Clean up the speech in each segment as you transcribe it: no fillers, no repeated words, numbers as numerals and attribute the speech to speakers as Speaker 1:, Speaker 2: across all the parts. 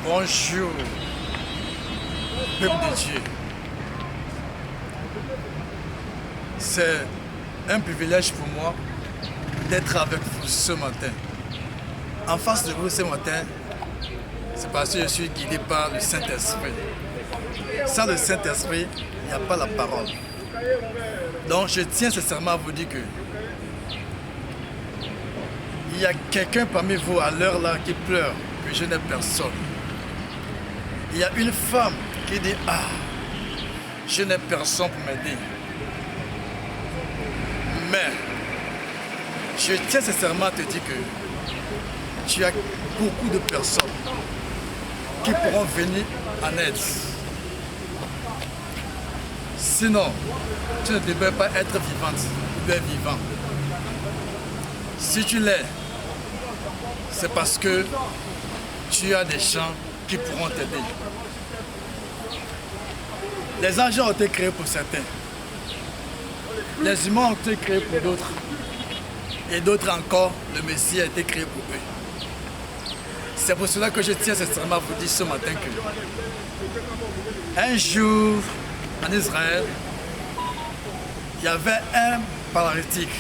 Speaker 1: Bonjour, peuple de Dieu. C'est un privilège pour moi d'être avec vous ce matin. En face de vous ce matin, c'est parce que je suis guidé par le Saint-Esprit. Sans le Saint-Esprit, il n'y a pas la parole. Donc je tiens sincèrement à vous dire que il y a quelqu'un parmi vous à l'heure là qui pleure que je n'ai personne. Il y a une femme qui dit « Ah, je n'ai personne pour m'aider. » Mais je tiens sincèrement à te dire que tu as beaucoup de personnes qui pourront venir en aide. Sinon, tu ne devrais pas être vivante ou bien vivant. Si tu l'es, c'est parce que tu as des gens qui pourront t'aider. Les anges ont été créés pour certains. Les humains ont été créés pour d'autres. Et d'autres encore, le Messie a été créé pour eux. C'est pour cela que je tiens sincèrement à vous dire ce matin que un jour, en Israël, il y avait un paralytique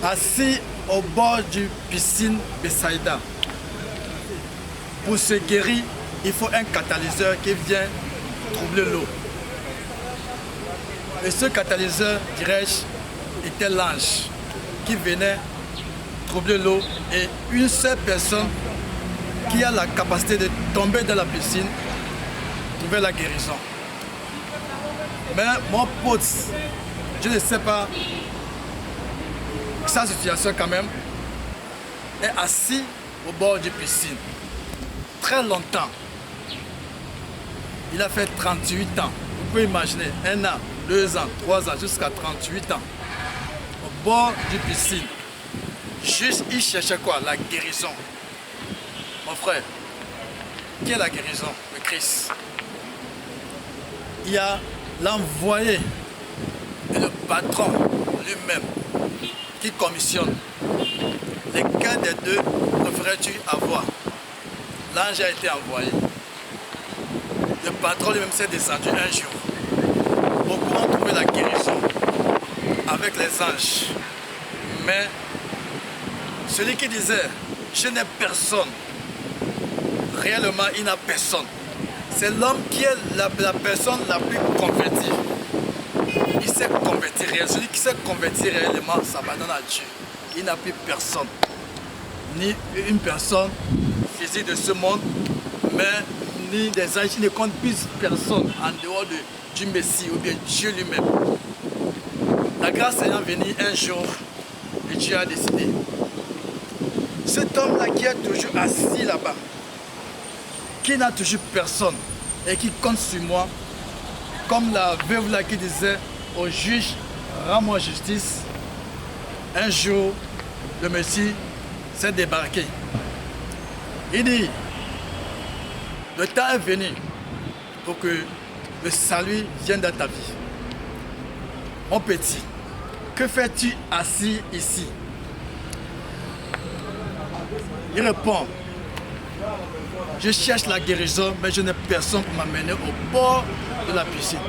Speaker 1: assis au bord du piscine Bethsaïda. Pour se guérir, il faut un catalyseur qui vient troubler l'eau. Et ce catalyseur, dirais-je, était l'ange qui venait troubler l'eau et une seule personne qui a la capacité de tomber dans la piscine trouvait la guérison. Mais mon pote, je ne sais pas, sa situation quand même, est assis au bord du piscine. Très longtemps. Il a fait 38 ans. Vous pouvez imaginer, 1 an, 2 ans, 3 ans, jusqu'à 38 ans. Au bord du piscine. Juste, il cherchait quoi? La guérison. Mon frère, qui est la guérison? Le Christ. Il y a l'envoyé et le patron lui-même qui commissionne. Lesquels des deux préférais-tu avoir? L'ange a été envoyé. Le patron lui-même s'est descendu un jour. Beaucoup ont trouvé la guérison avec les anges. Mais celui qui disait « Je n'ai personne », réellement il n'a personne. C'est l'homme qui est la personne la plus convertie. Il s'est converti réellement. Celui qui s'est converti réellement s'abandonne à Dieu. Il n'a plus personne. Ni une personne physique de ce monde, mais ni des anges. Il ne compte plus personne en dehors du Messie ou bien Dieu lui-même. La grâce ayant venu un jour, et Dieu a décidé. Cet homme-là qui est toujours assis là-bas, qui n'a toujours personne et qui compte sur moi, comme la veuve là qui disait au juge, rends-moi justice. Un jour, le Messie s'est débarqué. Il dit, le temps est venu pour que le salut vienne dans ta vie. Mon petit, que fais-tu assis ici? Il répond, je cherche la guérison, mais je n'ai personne pour m'amener au bord de la piscine.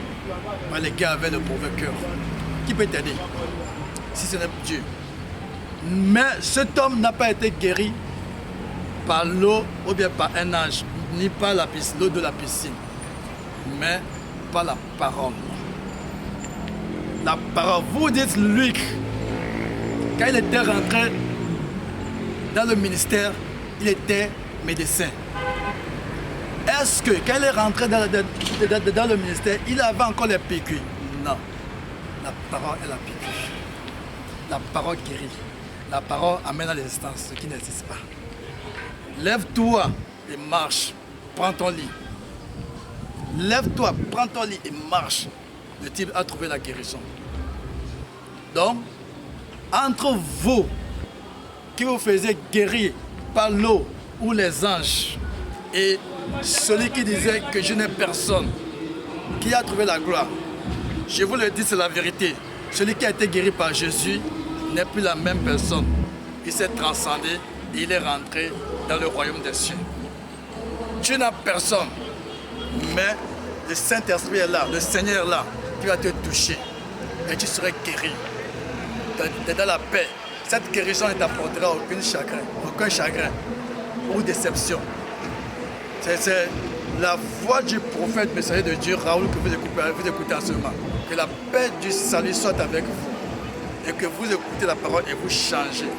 Speaker 1: Mais les gars avaient le mauvais cœur. Qui peut t'aider si ce n'est Dieu? Mais cet homme n'a pas été guéri par l'eau ou bien par un ange, ni par l'eau de la piscine, mais par la parole. La parole. Vous dites Luc, quand il était rentré dans le ministère, il était médecin. Est-ce que quand il est rentré dans le ministère, il avait encore les piqûres? Non. La parole est la piqûre. La parole guérit. La parole amène à l'existence ce qui n'existe pas. Lève-toi et marche. Prends ton lit. Lève-toi, prends ton lit et marche. Le type a trouvé la guérison. Donc, entre vous qui vous faisiez guérir par l'eau ou les anges et celui qui disait que je n'ai personne, qui a trouvé la gloire, je vous le dis, c'est la vérité. Celui qui a été guéri par Jésus n'est plus la même personne. Il s'est transcendé et il est rentré dans le royaume des cieux. Tu n'as personne. Mais le Saint-Esprit est là, le Seigneur est là, qui va te toucher. Et tu seras guéri. Tu es dans la paix. Cette guérison ne t'apportera aucun chagrin ou déception. C'est la voix du prophète messager de Dieu, Raoul, que vous écoutez en ce moment. Que la paix du salut soit avec vous. Et que vous écoutez la parole et vous changez.